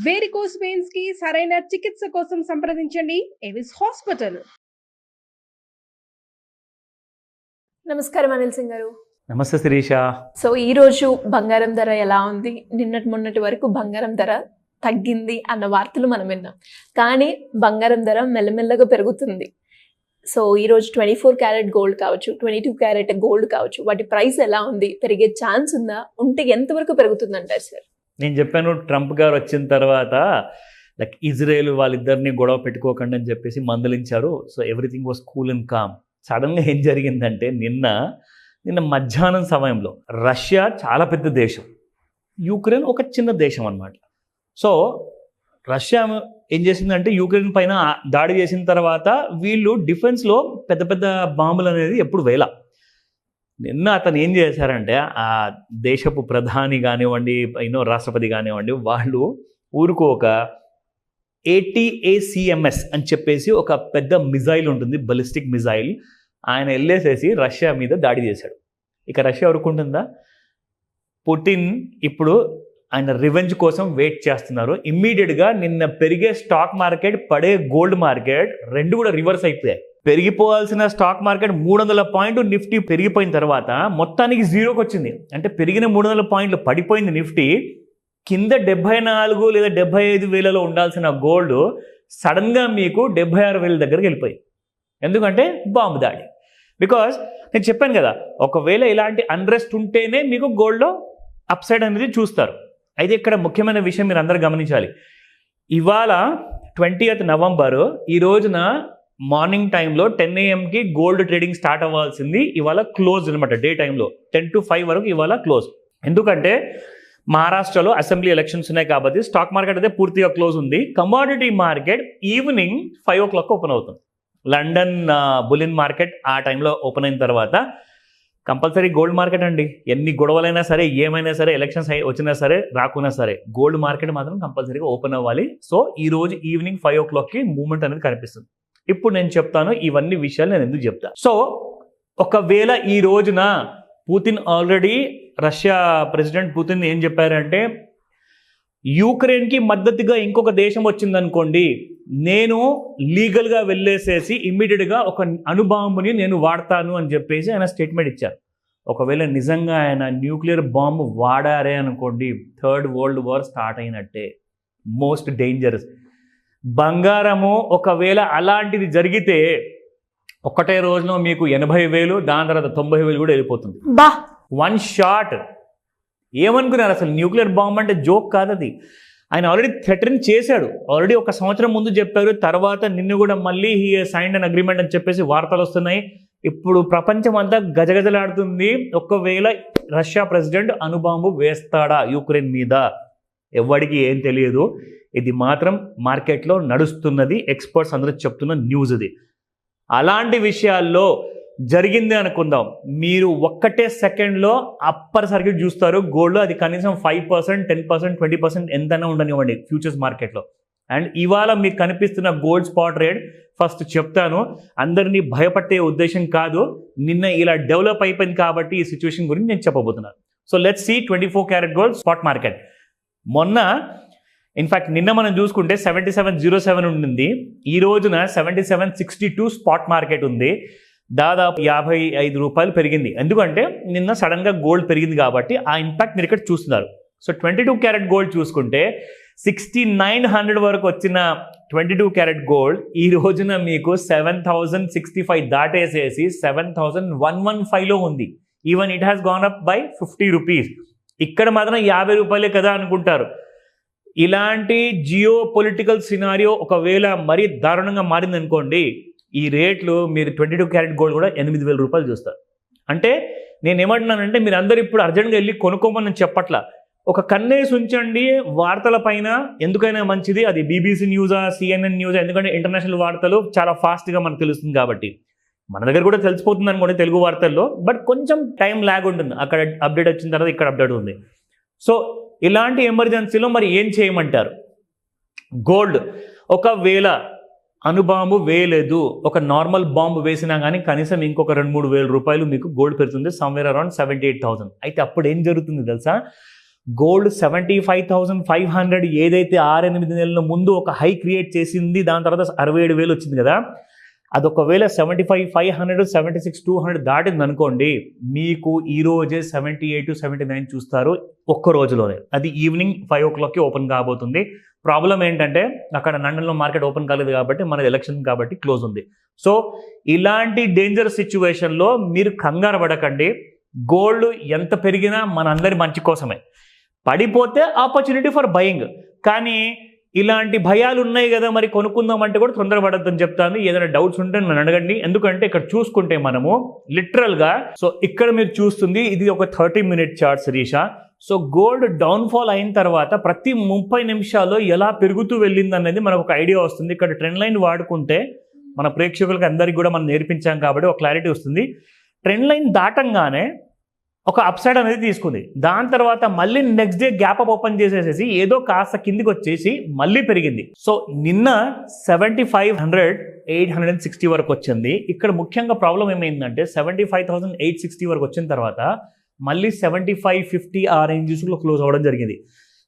Varicose veins కి సరైన చికిత్స కోసం సంప్రదించండి ఎవిస్ హాస్పిటల్. నమస్కారం అనిల్ సింగ్ గారు. నమస్తే శిరీష. సో ఈ రోజు బంగారం ధర ఎలా ఉంది? మొన్నటి వరకు బంగారం ధర తగ్గింది అన్న వార్తలు మనం విన్నాం, కానీ బంగారం ధర మెల్లమెల్లగా పెరుగుతుంది. సో ఈరోజు 24 క్యారెట్ గోల్డ్ కావచ్చు, 22 క్యారెట్ గోల్డ్ కావచ్చు, వాటి ప్రైస్ ఎలా ఉంది? పెరిగే ఛాన్స్ ఉందా? ఉంటే ఎంతవరకు పెరుగుతుందంటారు సార్? నేను చెప్పాను, ట్రంప్ గారు వచ్చిన తర్వాత లైక్ ఇజ్రాయెల్ వాళ్ళిద్దరిని గొడవ పెట్టుకోకండి అని చెప్పేసి మందలించారు. So everything was cool and calm. సడన్గా ఏం జరిగిందంటే నిన్న మధ్యాహ్నం సమయంలో రష్యా చాలా పెద్ద దేశం, యుక్రెయిన్ ఒక చిన్న దేశం అన్నమాట. సో రష్యా ఏం చేసిందంటే యుక్రెయిన్ పైన దాడి చేసిన తర్వాత వీళ్ళు డిఫెన్స్లో పెద్ద పెద్ద బాంబులు అనేది ఎప్పుడు వేల. నిన్న అతను ఏం చేశారంటే ఆ దేశపు ప్రధాని కానివ్వండి, రాష్ట్రపతి కానివ్వండి, వాళ్ళు ఊరుకోక ATACMS అని చెప్పేసి ఒక పెద్ద మిజైల్ ఉంటుంది, బలిస్టిక్ మిజైల్, ఆయన వెళ్ళేసేసి రష్యా మీద దాడి చేశాడు. ఇక రష్యా ఊరుకుంటుందా? పుటిన్ ఇప్పుడు ఆయన రివెంజ్ కోసం వెయిట్ చేస్తున్నారు. ఇమ్మీడియట్గా నిన్న పెరిగే స్టాక్ మార్కెట్, పడే గోల్డ్ మార్కెట్ రెండు కూడా రివర్స్ అయిపోయాయి. పెరిగిపోవాల్సిన స్టాక్ మార్కెట్ 300 పాయింట్లు నిఫ్టీ పెరిగిపోయిన తర్వాత మొత్తానికి జీరోకి వచ్చింది. అంటే పెరిగిన 300 పాయింట్లు పడిపోయింది నిఫ్టీ. కింద 74 లేదా 75 వేలలో ఉండాల్సిన గోల్డ్ సడన్గా మీకు 76,000 దగ్గరికి వెళ్ళిపోయింది. ఎందుకంటే బాంబు దాడి. బికాస్ నేను చెప్పాను కదా, ఒకవేళ ఇలాంటి అన్రెస్ట్ ఉంటేనే మీకు గోల్డ్లో అప్సైడ్ అనేది చూస్తారు. అయితే ఇక్కడ ముఖ్యమైన విషయం మీరు అందరూ గమనించాలి. ఇవాళ 20th నవంబర్, ఈ రోజున మార్నింగ్ టైంలో 10 AM గోల్డ్ ట్రేడింగ్ స్టార్ట్ అవ్వాల్సింది, ఇవాళ క్లోజ్ అనమాట. డే టైంలో 10 to 5 వరకు ఇవాళ క్లోజ్. ఎందుకంటే మహారాష్ట్రలో అసెంబ్లీ ఎలక్షన్స్ ఉన్నాయి కాబట్టి స్టాక్ మార్కెట్ అయితే పూర్తిగా క్లోజ్ ఉంది. Commodity market evening 5 o'clock open అవుతుంది. లండన్ బులిన్ మార్కెట్ ఆ టైంలో ఓపెన్ అయిన తర్వాత కంపల్సరీ గోల్డ్ మార్కెట్ అండి. ఎన్ని గొడవలైనా సరే, ఏమైనా సరే, ఎలక్షన్స్ వచ్చినా సరే, రాకున్నా సరే, గోల్డ్ మార్కెట్ మాత్రం కంపల్సరీగా ఓపెన్ అవ్వాలి. సో ఈ రోజు ఈవినింగ్ 5 o'clock మూవ్మెంట్ అనేది కనిపిస్తుంది. ఇప్పుడు నేను చెప్తాను ఇవన్నీ విషయాలు నేను ఎందుకు చెప్తాను. సో ఒకవేళ ఈ రోజున Putin already, Russia president Putin ఏం చెప్పారంటే, యుక్రెయిన్కి మద్దతుగా ఇంకొక దేశం వచ్చిందనుకోండి, నేను లీగల్గా వెళ్ళేసేసి ఇమ్మీడియట్గా ఒక అణుబాంబుని నేను వాడతాను అని చెప్పేసి ఆయన స్టేట్మెంట్ ఇచ్చారు. ఒకవేళ నిజంగా ఆయన న్యూక్లియర్ బాంబు వాడారే అనుకోండి, థర్డ్ వరల్డ్ వార్ స్టార్ట్ అయినట్టే. Most dangerous. బంగారము ఒకవేళ అలాంటిది జరిగితే ఒకటే రోజులో మీకు 80,000, దాని తర్వాత 90,000 కూడా వెళ్ళిపోతుంది. One shot. ఏమనుకున్నారు అసలు? న్యూక్లియర్ బాంబ్ అంటే జోక్ కాదు అది. ఆయన ఆల్రెడీ థ్రెటన్ చేశాడు. ఆల్రెడీ 1 సంవత్సరం ముందు చెప్పారు. తర్వాత నిన్ను కూడా మళ్ళీ హీ సైన్డ్ అన్ అగ్రిమెంట్ అని చెప్పేసి వార్తలు వస్తున్నాయి. ఇప్పుడు ప్రపంచం అంతా గజగజలాడుతుంది. ఒకవేళ రష్యా ప్రెసిడెంట్ అణుబాంబు వేస్తాడా యుక్రెయిన్ మీద? ఎవరికి ఏం తెలియదు. ఇది మాత్రం మార్కెట్లో నడుస్తున్నది, ఎక్స్పర్ట్స్ అందరూ చెప్తున్న న్యూస్ ఇది. అలాంటి విషయాల్లో జరిగింది అనుకుందాం, మీరు ఒక్కటే సెకండ్లో అప్పర్ సర్క్యూట్ చూస్తారు గోల్డ్లో. అది కనీసం 5%, 10%, 20% ఎంతైనా ఉండనివ్వండి ఫ్యూచర్స్ మార్కెట్లో. అండ్ ఇవాళ మీకు కనిపిస్తున్న గోల్డ్ స్పాట్ రేట్ ఫస్ట్ చెప్తాను, అందరినీ భయపట్టే ఉద్దేశం కాదు. నిన్న ఇలా డెవలప్ అయిపోయింది కాబట్టి ఈ సిచ్యువేషన్ గురించి నేను చెప్పబోతున్నాను. So let's see 24 carat gold spot market. మొన్న ఇన్ఫ్యాక్ట్ నిన్న మనం చూసుకుంటే 7707 ఉండింది. ఈ రోజున 7762 స్పాట్ మార్కెట్ ఉంది. దాదాపు 55 రూపాయలు పెరిగింది. ఎందుకంటే నిన్న సడన్గా గోల్డ్ పెరిగింది కాబట్టి ఆ ఇంపాక్ట్ మీరు ఇక్కడ చూస్తున్నారు. సో 22 క్యారెట్ గోల్డ్ చూసుకుంటే 6900 వరకు వచ్చిన 22 క్యారెట్ గోల్డ్ ఈ రోజున మీకు 7065 దాటేసేసి 7115లో ఉంది. Even it has gone up by 50 rupees. ఇక్కడ మాత్రం 50 రూపాయలే కదా అనుకుంటారు. ఇలాంటి జియో పొలిటికల్ సినారియో ఒకవేళ మరీ దారుణంగా మారిందనుకోండి, ఈ రేట్లు మీరు 22 క్యారెట్ గోల్డ్ కూడా 8,000 రూపాయలు చూస్తారు. అంటే నేను ఏమంటున్నానంటే, మీరు అందరూ ఇప్పుడు అర్జెంట్గా వెళ్ళి కొనుక్కోమని చెప్పట్లా. ఒక కన్నేసి ఉంచండి వార్తల పైన, ఎందుకైనా మంచిది. అది BBC న్యూసా, CNN న్యూసా, ఎందుకంటే ఇంటర్నేషనల్ వార్తలు చాలా ఫాస్ట్గా మనకు తెలుస్తుంది కాబట్టి. మన దగ్గర కూడా తెలిసిపోతుంది అనుకోండి తెలుగు వార్తల్లో, బట్ కొంచెం టైం ల్యాగ్ ఉంటుంది. అక్కడ అప్డేట్ వచ్చిన తర్వాత ఇక్కడ అప్డేట్ ఉంది. సో ఇలాంటి ఎమర్జెన్సీలో మరి ఏం చేయమంటారు? గోల్డ్ ఒకవేళ అణుబాంబు వేయలేదు, ఒక నార్మల్ బాంబు వేసినా కానీ కనీసం ఇంకొక 2-3 వేల రూపాయలు మీకు గోల్డ్ పెడుతుంది, సమ్వేర్ అరౌండ్ 78,000. అయితే అప్పుడు ఏం జరుగుతుంది తెలుసా? గోల్డ్ 75,500 ఏదైతే 6-8 నెలల ముందు ఒక హై క్రియేట్ చేసింది, దాని తర్వాత 67,000 వచ్చింది కదా, అది ఒకవేళ 75,500, 76,200 దాటింది అనుకోండి, మీకు ఈ రోజే 78-79 చూస్తారు ఒక్క రోజులోనే. అది ఈవినింగ్ 5 o'clockకి ఓపెన్ కాబోతుంది. ప్రాబ్లం ఏంటంటే అక్కడ లండన్లో మార్కెట్ ఓపెన్ కాలేదు కాబట్టి, మనది ఎలక్షన్ కాబట్టి క్లోజ్ ఉంది. సో ఇలాంటి డేంజర్ సిచ్యువేషన్లో మీరు కంగారు పడకండి. గోల్డ్ ఎంత పెరిగినా మనందరి మంచి కోసమే. పడిపోతే ఆపర్చునిటీ ఫర్ బయింగ్. కానీ ఇలాంటి భయాలు ఉన్నాయి కదా, మరి కొనుక్కుందామంటే కూడా తొందరపడద్దని చెప్తాను. ఏదైనా డౌట్స్ ఉంటే నన్ను అడగండి. ఎందుకంటే ఇక్కడ చూసుకుంటే మనము లిటరల్గా, సో ఇక్కడ మీరు చూస్తుంది ఇది ఒక 30-minute chart Shirisha. So gold downfall అయిన తర్వాత ప్రతి 30 నిమిషాల్లో ఎలా పెరుగుతూ వెళ్ళింది అనేది మనకు ఒక ఐడియా వస్తుంది. ఇక్కడ ట్రెండ్ లైన్ వాడుకుంటే మన ప్రేక్షకులకు అందరికీ కూడా మనం నేర్పించాం కాబట్టి ఒక క్లారిటీ వస్తుంది. ట్రెండ్ లైన్ దాటంగానే ఒక అప్సైడ్ అనేది తీసుకుంది. దాని తర్వాత మళ్ళీ next day gap up open చేసేసేసి ఏదో కాస్త కిందికి వచ్చేసి మళ్ళీ పెరిగింది. సో నిన్న 75,860 వరకు వచ్చింది. ఇక్కడ ముఖ్యంగా ప్రాబ్లం ఏమైందంటే 75,860 వరకు వచ్చిన తర్వాత మళ్ళీ 7550 ఆ రేంజెస్లో క్లోజ్ అవ్వడం జరిగింది.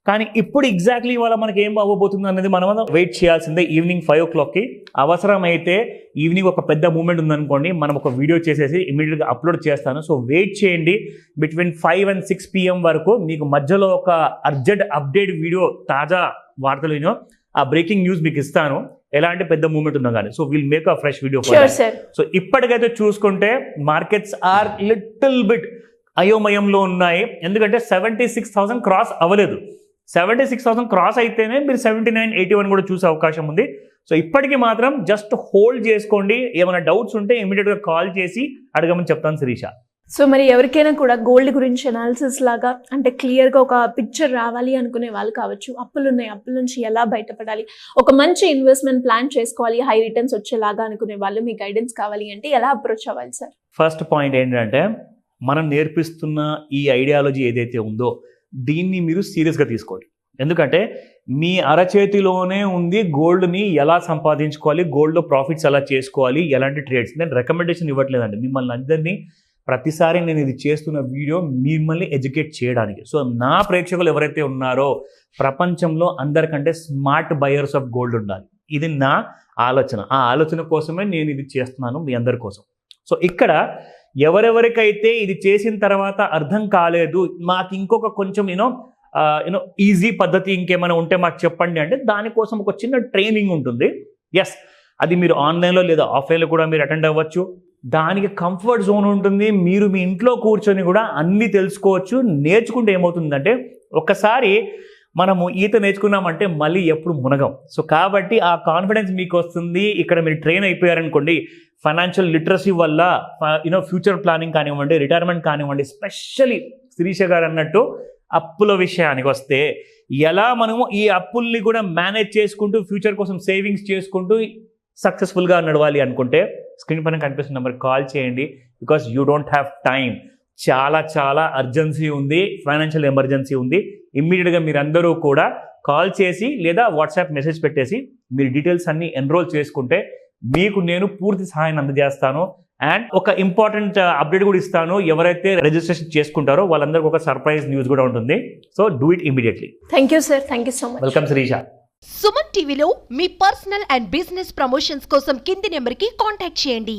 కానీ ఇప్పుడు ఎగ్జాక్ట్లీ ఇవాళ మనకి ఏం అవ్వబోతుంది అనేది మనం వెయిట్ చేయాల్సిందే. ఈవినింగ్ 5 o'clockకి అవసరమైతే ఈవినింగ్ ఒక పెద్ద మూమెంట్ ఉందనుకోండి, మనం ఒక వీడియో చేసేసి ఇమీడియట్గా అప్లోడ్ చేస్తాను. సో వెయిట్ చేయండి. బిట్వీన్ 5 and 6 PM వరకు మీకు మధ్యలో ఒక అర్జెంట్ అప్డేట్ వీడియో, తాజా వార్తలు, ఆ బ్రేకింగ్ న్యూస్ మీకు ఇస్తాను, ఎలాంటి పెద్ద మూమెంట్ ఉన్నా కానీ. So will make a fresh video. So ఇప్పటికైతే చూసుకుంటే మార్కెట్స్ ఆర్ లిటిల్ బిట్ అయోమయంలో ఉన్నాయి. ఎందుకంటే 76,000 క్రాస్ అవ్వలేదు. 76,000 క్రాస్ అయితేనే మీరు 79-81 కూడా చూసే అవకాశం ఉంది. సో ఇప్పటికీ మాత్రం జస్ట్ హోల్డ్ చేసుకోండి. ఏమైనా డౌట్స్ ఉంటే ఇమీడియట్గా కాల్ చేసి అడగమని చెప్తాను శిరీష. సో మరి ఎవరికైనా కూడా గోల్డ్ గురించి అనాలిసిస్ లాగా, అంటే క్లియర్గా ఒక పిక్చర్ రావాలి అనుకునే వాళ్ళు కావచ్చు, అప్పులు ఉన్నాయి, అప్పుల నుంచి ఎలా బయటపడాలి, ఒక మంచి ఇన్వెస్ట్మెంట్ ప్లాన్ చేసుకోవాలి, హై రిటర్న్స్ వచ్చేలాగా అనుకునే వాళ్ళు మీ గైడెన్స్ కావాలి అంటే ఎలా అప్రోచ్ అవ్వాలి సార్? ఫస్ట్ పాయింట్ ఏంటంటే మనం నేర్పిస్తున్న ఈ ఐడియాలజీ ఏదైతే ఉందో దీన్ని మీరు సీరియస్గా తీసుకోండి. ఎందుకంటే మీ అరచేతిలోనే ఉంది గోల్డ్ని ఎలా సంపాదించుకోవాలి, గోల్డ్లో ప్రాఫిట్స్ ఎలా చేసుకోవాలి, ఎలాంటి ట్రేడ్స్. నేను రికమెండేషన్ ఇవ్వట్లేదండి, మిమ్మల్ని అందరినీ ప్రతిసారి నేను ఇది చేస్తున్న వీడియో మిమ్మల్ని ఎడ్యుకేట్ చేయడానికి. సో నా ప్రేక్షకులు ఎవరైతే ఉన్నారో ప్రపంచంలో అందరికంటే స్మార్ట్ బయర్స్ ఆఫ్ గోల్డ్ ఉండాలి. ఇది నా ఆలోచన. ఆ ఆలోచన కోసమే నేను ఇది చేస్తున్నాను మీ అందరి కోసం. సో ఇక్కడ ఎవరెవరికైతే ఇది చేసిన తర్వాత అర్థం కాలేదు, మాకు ఇంకొక కొంచెం ఈజీ పద్ధతి ఇంకేమైనా ఉంటే మాకు చెప్పండి అంటే దానికోసం ఒక చిన్న ట్రైనింగ్ ఉంటుంది. ఎస్, అది మీరు ఆన్లైన్లో లేదా ఆఫ్లైన్లో కూడా మీరు అటెండ్ అవ్వచ్చు. దానికి కంఫర్ట్ జోన్ ఉంటుంది. మీరు మీ ఇంట్లో కూర్చొని కూడా అన్నీ తెలుసుకోవచ్చు. నేర్చుకుంటే ఏమవుతుందంటే ఒక్కసారి మనము ఈత నేర్చుకున్నామంటే మళ్ళీ ఎప్పుడు మునగం. సో కాబట్టి ఆ కాన్ఫిడెన్స్ మీకు వస్తుంది. ఇక్కడ మీరు ట్రైన్ అయిపోయారనుకోండి, ఫైనాన్షియల్ లిటరసీ వల్ల ఫ్యూచర్ ప్లానింగ్ కానివ్వండి, రిటైర్మెంట్ కానివ్వండి, స్పెషల్లీ శిరీష గారు అన్నట్టు అప్పుల విషయానికి వస్తే ఎలా మనము ఈ అప్పుల్ని కూడా మేనేజ్ చేసుకుంటూ ఫ్యూచర్ కోసం సేవింగ్స్ చేసుకుంటూ సక్సెస్ఫుల్గా నడవాలి అనుకుంటే స్క్రీన్ పైన కనిపిస్తున్న నెంబర్కి కాల్ చేయండి. Because you don't have time. చాలా చాలా అర్జెన్సీ ఉంది, ఫైనాన్షియల్ ఎమర్జెన్సీ ఉంది. ఇమ్మీడియట్గా మీరందరూ కూడా కాల్ చేసి లేదా వాట్సాప్ మెసేజ్ పెట్టేసి మీరు డీటెయిల్స్ అన్ని ఎన్రోల్ చేసుకుంటే మీకు నేను పూర్తి సహాయం అందజేస్తాను. అండ్ ఒక ఇంపార్టెంట్ అప్డేట్ కూడా ఇస్తాను. ఎవరైతే రిజిస్ట్రేషన్ చేసుకుంటారో వాళ్ళందరికీ ఒక సర్ప్రైజ్ న్యూస్ కూడా ఉంటుంది. So do it immediately. Thank you sir. Thank you so much. Welcome Shirisha. Suman టీవీలో మీ పర్సనల్ అండ్ బిజినెస్ ప్రమోషన్స్ కోసం కింది నెంబర్కి కాంటాక్ట్ చేయండి.